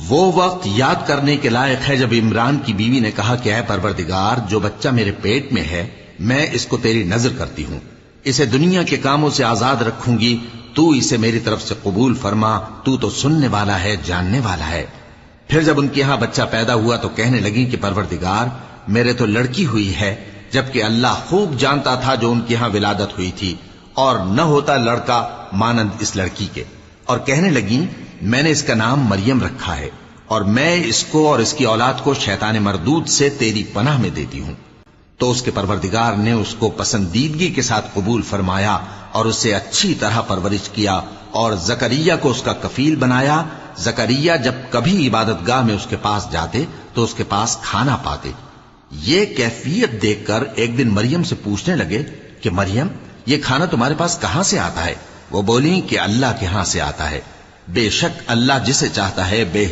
وہ وقت یاد کرنے کے لائق ہے جب عمران کی بیوی نے کہا کہ اے پروردگار، جو بچہ میرے پیٹ میں ہے میں اس کو تیری نظر کرتی ہوں، اسے دنیا کے کاموں سے آزاد رکھوں گی، تو اسے میری طرف سے قبول فرما، تو تو سننے والا ہے، جاننے والا ہے۔ پھر جب ان کے ہاں بچہ پیدا ہوا تو کہنے لگی کہ پروردگار، میرے تو لڑکی ہوئی ہے، جبکہ اللہ خوب جانتا تھا جو ان کے ہاں ولادت ہوئی تھی، اور نہ ہوتا لڑکا مانند اس لڑکی کے۔ اور کہنے لگی میں نے اس کا نام مریم رکھا ہے، اور میں اس کو اور اس کی اولاد کو شیطان مردود سے تیری پناہ میں دیتی ہوں۔ تو اس کے پروردگار نے اس کو پسندیدگی کے ساتھ قبول فرمایا اور اسے اچھی طرح پرورش کیا، اور زکریا کو اس کا کفیل بنایا۔ زکریا جب کبھی عبادت گاہ میں اس کے پاس جاتے تو اس کے پاس کھانا پاتے۔ یہ کیفیت دیکھ کر ایک دن مریم سے پوچھنے لگے کہ مریم، یہ کھانا تمہارے پاس کہاں سے آتا ہے؟ وہ بولی کہ اللہ کے ہاں سے آتا ہے، بے شک اللہ جسے چاہتا ہے بے